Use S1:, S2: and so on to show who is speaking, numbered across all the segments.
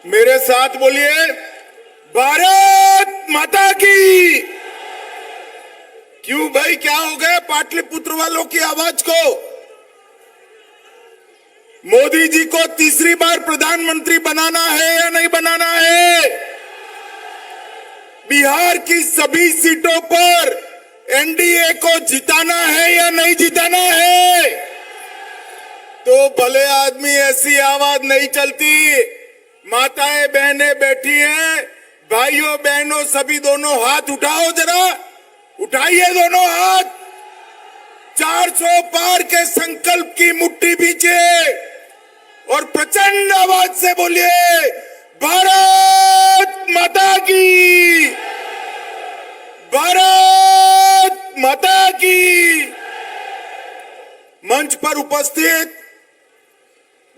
S1: मेरे साथ बोलिए, भारत माता की। क्यों भाई, क्या हो गया पाटलिपुत्र वालों की आवाज को? मोदी जी को तीसरी बार प्रधानमंत्री बनाना है या नहीं बनाना है? बिहार की सभी सीटों पर एनडीए को जिताना है या नहीं जिताना है? तो भले आदमी ऐसी आवाज नहीं चलती। माताएं बहनें बैठी हैं, भाइयों बहनों सभी दोनों हाथ उठाओ, जरा उठाइए दोनों हाथ। 400 पार के संकल्प की मुट्ठी पीछे और प्रचंड आवाज से बोलिए, भारत माता की, भारत माता की। मंच पर उपस्थित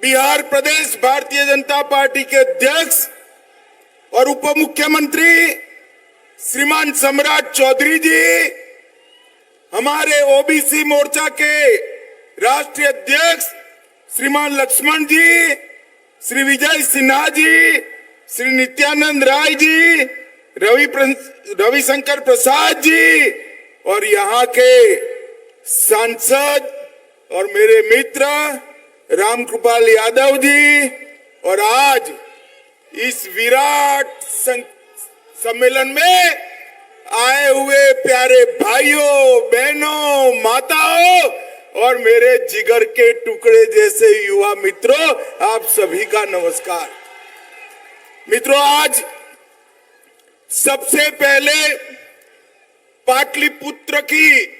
S1: बिहार प्रदेश भारतीय जनता पार्टी के अध्यक्ष और उप मुख्यमंत्री श्रीमान सम्राट चौधरी जी, हमारे ओबीसी मोर्चा के राष्ट्रीय अध्यक्ष श्रीमान लक्ष्मण जी, श्री विजय सिन्हा जी, श्री नित्यानंद राय जी, रविशंकर प्रसाद जी और यहाँ के सांसद और मेरे मित्र रामकृपाल यादव जी, और आज इस विराट सम्मेलन में आए हुए प्यारे भाइयों बहनों माताओं और मेरे जिगर के टुकड़े जैसे युवा मित्रों, आप सभी का नमस्कार। मित्रों, आज सबसे पहले पाटलिपुत्र की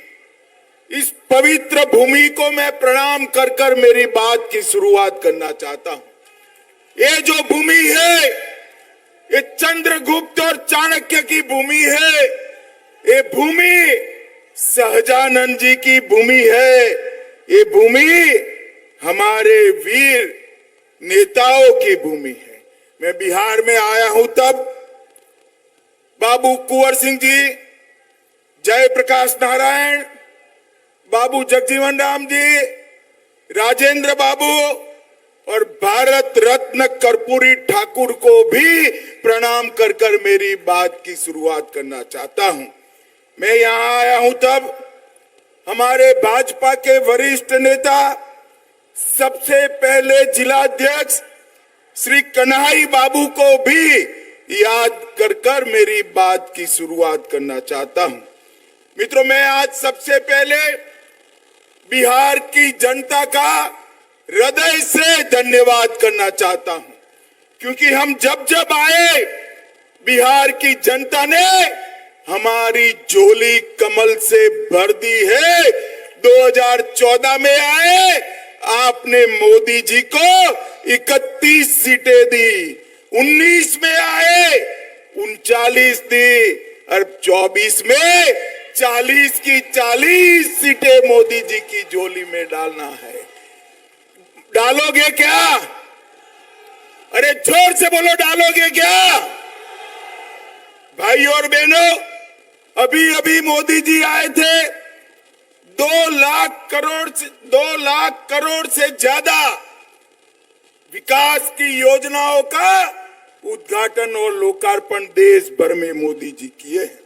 S1: इस पवित्र भूमि को मैं प्रणाम कर कर मेरी बात की शुरुआत करना चाहता हूं। ये जो भूमि है, ये चंद्रगुप्त और चाणक्य की भूमि है। ये भूमि सहजानंद जी की भूमि है। ये भूमि हमारे वीर नेताओं की भूमि है। मैं बिहार में आया हूं तब बाबू कुंवर सिंह जी, जयप्रकाश नारायण, बाबू जगजीवन राम जी, राजेंद्र बाबू और भारत रत्न कर्पूरी ठाकुर को भी प्रणाम कर कर मेरी बात की शुरुआत करना चाहता हूं। मैं यहां आया हूं तब हमारे भाजपा के वरिष्ठ नेता, सबसे पहले जिलाध्यक्ष श्री कन्हई बाबू को भी याद कर कर मेरी बात की शुरुआत करना चाहता हूं। मित्रों, मैं आज सबसे पहले बिहार की जनता का हृदय से धन्यवाद करना चाहता हूं, क्योंकि हम जब जब आए बिहार की जनता ने हमारी झोली कमल से भर दी है। 2014 में आए, आपने मोदी जी को 31 सीटें दी, 19 में आए 39 दी और 24 में 40 की 40 सीटें मोदी जी की झोली में डालना है। डालोगे क्या? अरे जोर से बोलो, डालोगे क्या? भाई और बहनों, अभी अभी मोदी जी आए थे। 2 लाख करोड़ से ज्यादा विकास की योजनाओं का उद्घाटन और लोकार्पण देश भर में मोदी जी किए हैं।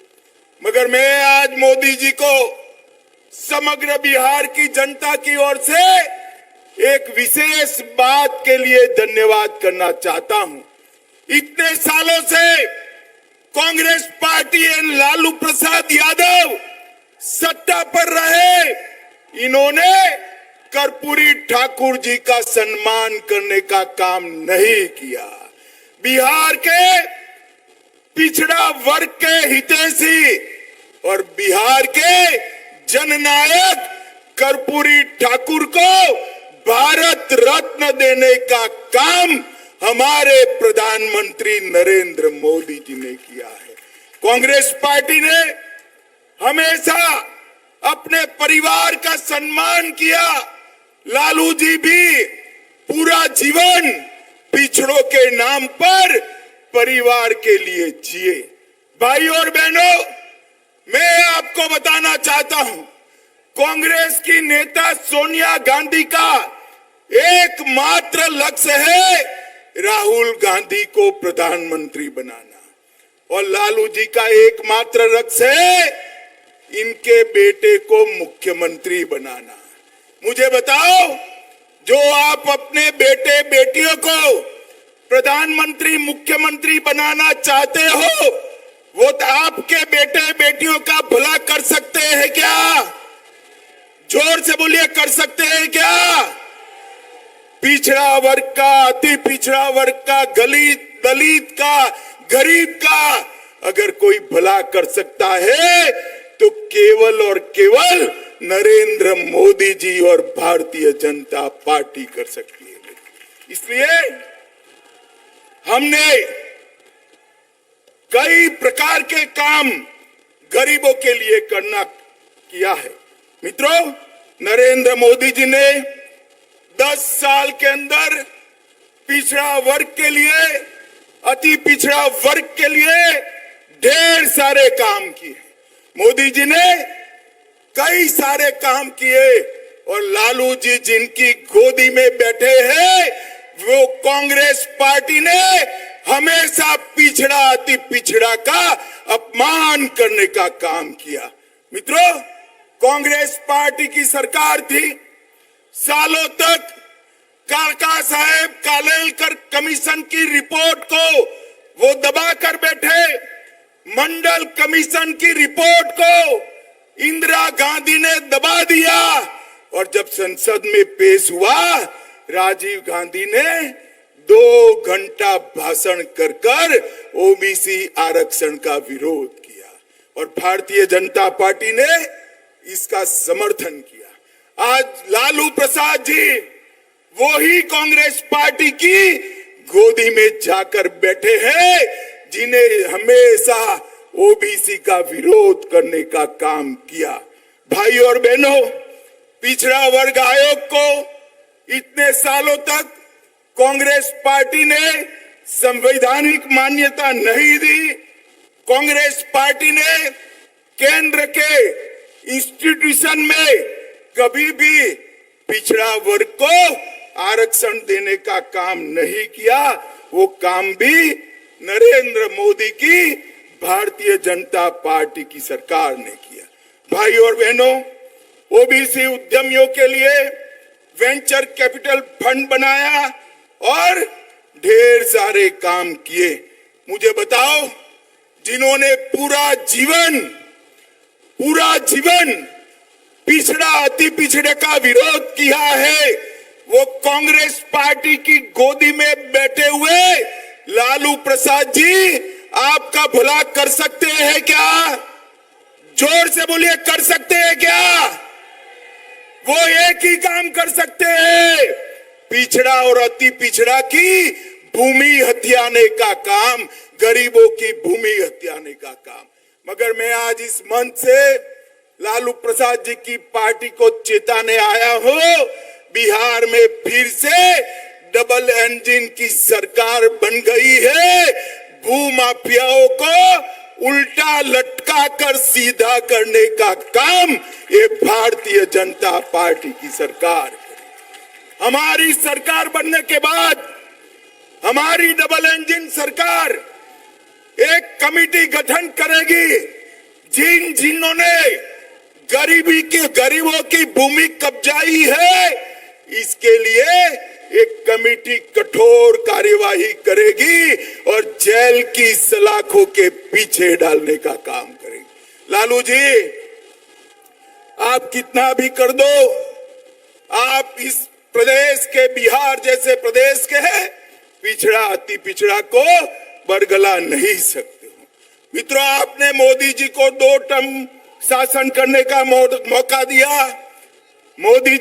S1: मगर मैं आज मोदी जी को समग्र बिहार की जनता की ओर से एक विशेष बात के लिए धन्यवाद करना चाहता हूं। इतने सालों से कांग्रेस पार्टी एंड लालू प्रसाद यादव सत्ता पर रहे, इन्होंने कर्पूरी ठाकुर जी का सम्मान करने का काम नहीं किया। बिहार के पिछड़ा वर्ग के हितैषी और बिहार के जननायक कर्पूरी ठाकुर को भारत रत्न देने का काम हमारे प्रधानमंत्री नरेंद्र मोदी जी ने किया है। कांग्रेस पार्टी ने हमेशा अपने परिवार का सम्मान किया। लालू जी भी पूरा जीवन पिछड़ों के नाम पर परिवार के लिए जिए। भाई और बहनों, मैं आपको बताना चाहता हूं, कांग्रेस की नेता सोनिया गांधी का एकमात्र लक्ष्य है राहुल गांधी को प्रधानमंत्री बनाना और लालू जी का एकमात्र लक्ष्य है इनके बेटे को मुख्यमंत्री बनाना। मुझे बताओ, जो आप अपने बेटे बेटियों को प्रधानमंत्री मुख्यमंत्री बनाना चाहते हो, वो तो आपके बेटे बेटियों का भला कर सकते हैं क्या? जोर से बोलिए, कर सकते हैं क्या? पिछड़ा वर्ग का, अति पिछड़ा वर्ग का, दलित का, गरीब का अगर कोई भला कर सकता है तो केवल और केवल नरेंद्र मोदी जी और भारतीय जनता पार्टी कर सकती है। इसलिए हमने कई प्रकार के काम गरीबों के लिए किया है। मित्रों, नरेंद्र मोदी जी ने 10 साल के अंदर पिछड़ा वर्ग के लिए, अति पिछड़ा वर्ग के लिए ढेर सारे काम किए। मोदी जी ने कई सारे काम किए और लालू जी जिनकी गोदी में बैठे हैं, वो कांग्रेस पार्टी ने हमेशा पिछड़ा, अति पिछड़ा का अपमान करने का काम किया। मित्रों, कांग्रेस पार्टी की सरकार थी, सालों तक काका साहेब कालेलकर कमीशन की रिपोर्ट को वो दबा कर बैठे। मंडल कमीशन की रिपोर्ट को इंदिरा गांधी ने दबा दिया और जब संसद में पेश हुआ, राजीव गांधी ने 2 घंटा भाषण कर ओबीसी आरक्षण का विरोध किया और भारतीय जनता पार्टी ने इसका समर्थन किया। आज लालू प्रसाद जी वो ही कांग्रेस पार्टी की गोदी में जाकर बैठे हैं जिन्हें हमेशा ओबीसी का विरोध करने का काम किया। भाई और बहनों, पिछड़ा वर्ग आयोग को इतने सालों तक कांग्रेस पार्टी ने संवैधानिक मान्यता नहीं दी। कांग्रेस पार्टी ने केंद्र के इंस्टीट्यूशन में कभी भी पिछड़ा वर्ग को आरक्षण देने का काम नहीं किया। वो काम भी नरेंद्र मोदी की भारतीय जनता पार्टी की सरकार ने किया। भाई और बहनों, ओबीसी उद्यमियों के लिए वेंचर कैपिटल फंड बनाया और ढेर सारे काम किए। मुझे बताओ, जिन्होंने पूरा जीवन पिछड़ा, अति पिछड़े का विरोध किया है, वो कांग्रेस पार्टी की गोदी में बैठे हुए लालू प्रसाद जी आपका भला कर सकते हैं क्या? जोर से बोलिए, कर सकते हैं क्या? वो एक ही काम कर सकते हैं, पिछड़ा और अति पिछड़ा की भूमि हथियाने का काम, गरीबों की भूमि हथियाने का काम। मगर मैं आज इस मंच से लालू प्रसाद जी की पार्टी को चेताने आया हूं, बिहार में फिर से डबल इंजन की सरकार बन गई है। भूमाफियाओं को उल्टा लटका कर सीधा करने का काम ये भारतीय जनता पार्टी की सरकार करेगी। हमारी सरकार बनने के बाद हमारी डबल इंजन सरकार एक कमेटी गठन करेगी, जिन्होंने गरीबों की भूमि कब्जाई है, इसके लिए एक कमेटी कठोर कार्यवाही करेगी और जेल की सलाखों के पीछे डालने का काम करेगी। लालू जी, आप कितना भी कर दो, आप इस प्रदेश के, बिहार जैसे प्रदेश के हैं, पिछड़ा अति पिछड़ा को बरगला नहीं सकते हो। मित्रों, आपने मोदी जी को 2 टर्म शासन करने का मौका दिया। मोदी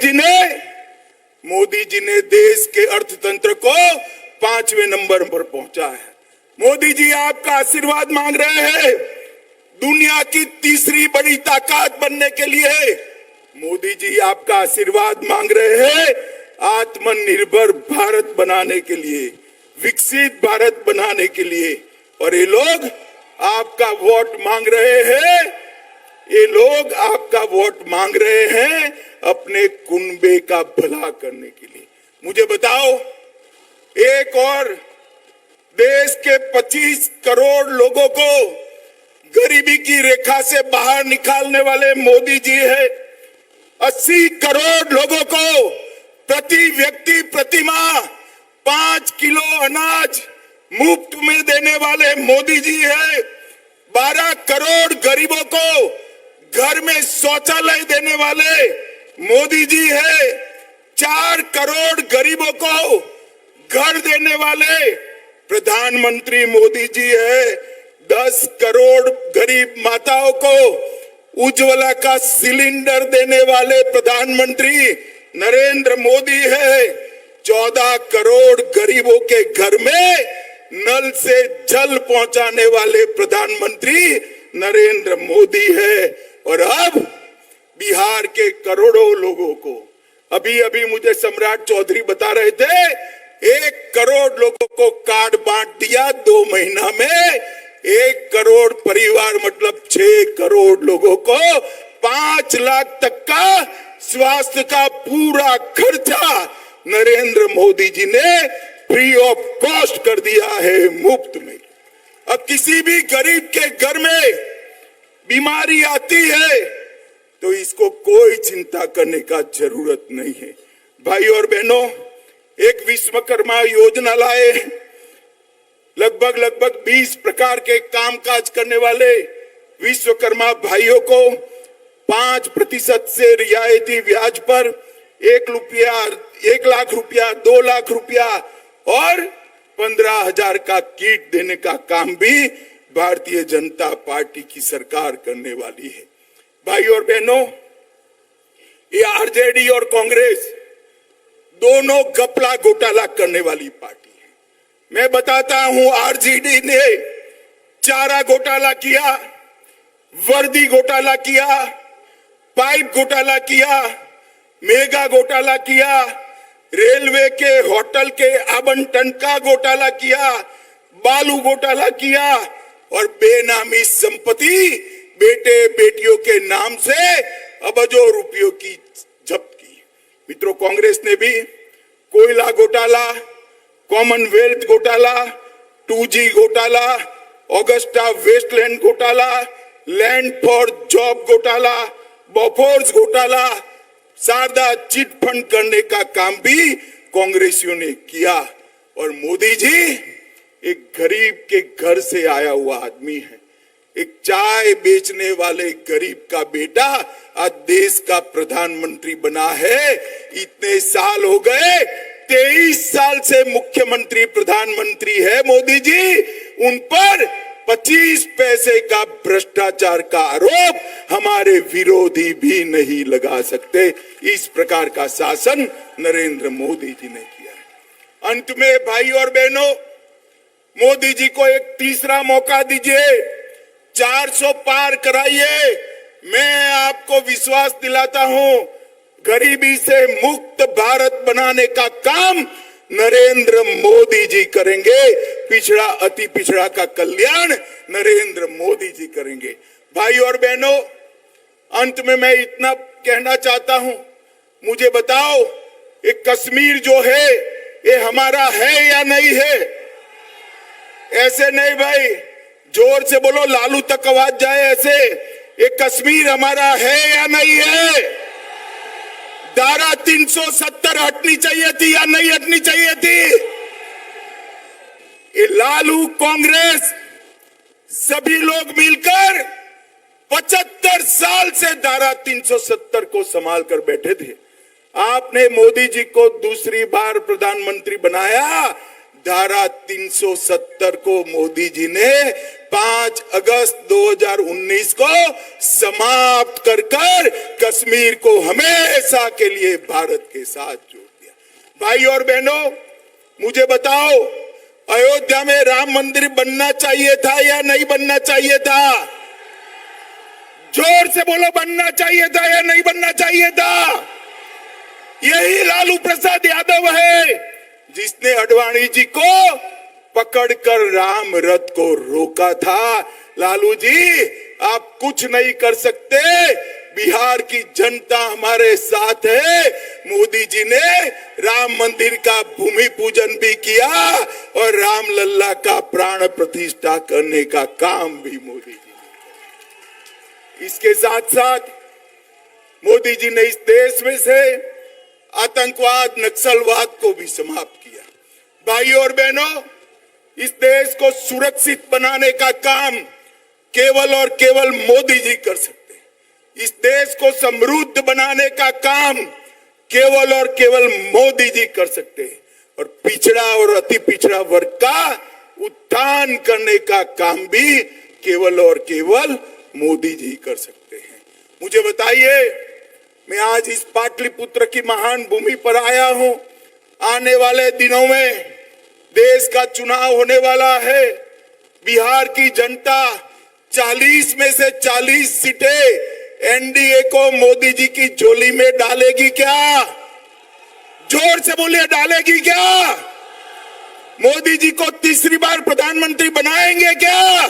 S1: जी ने देश के अर्थतंत्र को 5वें नंबर पर पहुंचा है। मोदी जी आपका आशीर्वाद मांग रहे हैं दुनिया की तीसरी बड़ी ताकत बनने के लिए। मोदी जी आपका आशीर्वाद मांग रहे हैं आत्मनिर्भर भारत बनाने के लिए, विकसित भारत बनाने के लिए। और ये लोग आपका वोट मांग रहे हैं, ये लोग आपका वोट मांग रहे हैं अपने कुनबे का भला करने के लिए। मुझे बताओ, एक और देश के 25 करोड़ लोगों को गरीबी की रेखा से बाहर निकालने वाले मोदी जी है। 80 करोड़ लोगों को प्रति व्यक्ति प्रति माह 5 किलो अनाज मुफ्त में देने वाले मोदी जी है। 12 करोड़ गरीबों को घर में शौचालय देने वाले मोदी जी है। 4 करोड़ गरीबों को घर देने वाले प्रधानमंत्री मोदी जी है। 10 करोड़ गरीब माताओं को उज्ज्वला का सिलेंडर देने वाले प्रधानमंत्री नरेंद्र मोदी है। 14 करोड़ गरीबों के घर में नल से जल पहुंचाने वाले प्रधानमंत्री नरेंद्र मोदी है। और अब बिहार के करोड़ों लोगों को, अभी अभी मुझे सम्राट चौधरी बता रहे थे, 1 करोड़ लोगों को कार्ड बांट दिया 2 महीना में। 1 करोड़ परिवार मतलब 6 करोड़ लोगों को 5 लाख तक का स्वास्थ्य का पूरा खर्चा नरेंद्र मोदी जी ने फ्री ऑफ कॉस्ट कर दिया है, मुफ्त में। अब किसी भी गरीब के घर में बीमारी आती है तो इसको कोई चिंता करने का जरूरत नहीं है। भाई और बहनों, एक विश्वकर्मा योजना लाए। लगभग 20 प्रकार के कामकाज करने वाले विश्वकर्मा भाइयों को 5% से रियायती ब्याज पर 1 लाख रुपया, 2 लाख रुपया और 15,000 का किट देने का काम भी भारतीय जनता पार्टी की सरकार करने वाली है। भाई और बहनों, ये आरजेडी और कांग्रेस दोनों घपला घोटाला करने वाली पार्टी है। मैं बताता हूं, आरजेडी ने चारा घोटाला किया, वर्दी घोटाला किया, पाइप घोटाला किया, मेगा घोटाला किया, रेलवे के होटल के आवंटन का घोटाला किया, बालू घोटाला किया और बेनामी संपत्ति बेटे बेटियों के नाम से अरबों रुपयों की जब्त की। मित्रों, कांग्रेस ने भी कोयला घोटाला, कॉमनवेल्थ घोटाला, 2G घोटाला, ऑगस्टा वेस्टलैंड घोटाला, लैंड फॉर जॉब घोटाला, बोफोर्स घोटाला, शारदा चिट फंड करने का काम भी कांग्रेसियों ने किया। और मोदी जी एक गरीब के घर से आया हुआ आदमी है। एक चाय बेचने वाले गरीब का बेटा आज देश का प्रधानमंत्री बना है। इतने साल हो गए, 23 साल से मुख्यमंत्री प्रधानमंत्री है मोदी जी। उन पर 25 पैसे का भ्रष्टाचार का आरोप हमारे विरोधी भी नहीं लगा सकते। इस प्रकार का शासन नरेंद्र मोदी जी ने किया है। अंत में भाई और बहनों, मोदी जी को एक तीसरा मौका दीजिए, 400 पार कराइए। मैं आपको विश्वास दिलाता हूं, गरीबी से मुक्त भारत बनाने का काम नरेंद्र मोदी जी करेंगे। पिछड़ा अति पिछड़ा का कल्याण नरेंद्र मोदी जी करेंगे। भाई और बहनों, अंत में मैं इतना कहना चाहता हूं, मुझे बताओ, ये कश्मीर जो है ये हमारा है या नहीं है? ऐसे नहीं भाई, जोर से बोलो, लालू तक आवाज जाए ऐसे। ये कश्मीर हमारा है या नहीं है? धारा 370 हटनी चाहिए थी या नहीं हटनी चाहिए थी? ये लालू, कांग्रेस, सभी लोग मिलकर 75 साल से धारा 370 को संभाल कर बैठे थे। आपने मोदी जी को दूसरी बार प्रधानमंत्री बनाया। धारा 370 को मोदी जी ने 5 अगस्त 2019 को समाप्त कर कश्मीर को हमेशा के लिए भारत के साथ जोड़ दिया। भाई और बहनों, मुझे बताओ, अयोध्या में राम मंदिर बनना चाहिए था या नहीं बनना चाहिए था? जोर से बोलो, बनना चाहिए था या नहीं बनना चाहिए था? यही लालू प्रसाद यादव है जिसने अडवाणी जी को पकड़कर राम रथ को रोका था। लालू जी, आप कुछ नहीं कर सकते, बिहार की जनता हमारे साथ है। मोदी जी ने राम मंदिर का भूमि पूजन भी किया और रामलला का प्राण प्रतिष्ठा करने का काम भी मोदी जी ने। इसके साथ साथ मोदी जी ने इस देश में से आतंकवाद, नक्सलवाद को भी समाप्त किया। भाइयों और बहनों, इस देश को सुरक्षित बनाने का काम केवल और केवल मोदी जी कर सकते हैं। इस देश को समृद्ध बनाने का काम केवल और केवल मोदी जी कर सकते हैं और पिछड़ा और अति पिछड़ा वर्ग का उत्थान करने का काम भी केवल और केवल मोदी जी कर सकते हैं। मुझे बताइए, मैं आज इस पाटलिपुत्र की महान भूमि पर आया हूं। आने वाले दिनों में देश का चुनाव होने वाला है। बिहार की जनता 40 में से 40 सीटें एनडीए को मोदी जी की झोली में डालेगी क्या? जोर से बोलिए, डालेगी क्या? मोदी जी को तीसरी बार प्रधानमंत्री बनाएंगे क्या?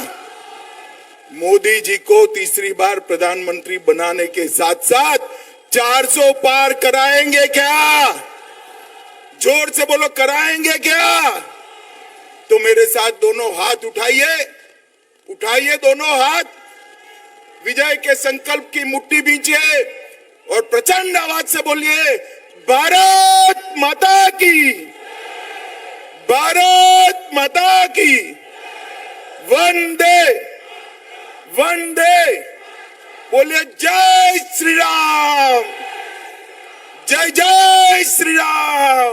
S1: मोदी जी को तीसरी बार प्रधानमंत्री बनाने के साथ साथ 400 पार कराएंगे क्या? जोर से बोलो, कराएंगे क्या? तो मेरे साथ दोनों हाथ उठाइए, उठाइए दोनों हाथ, विजय के संकल्प की मुट्ठी बींचिए और प्रचंड आवाज से बोलिए, भारत माता की, भारत माता की, वंदे वंदे। बोलिए जय श्री राम, जय जय श्री राम।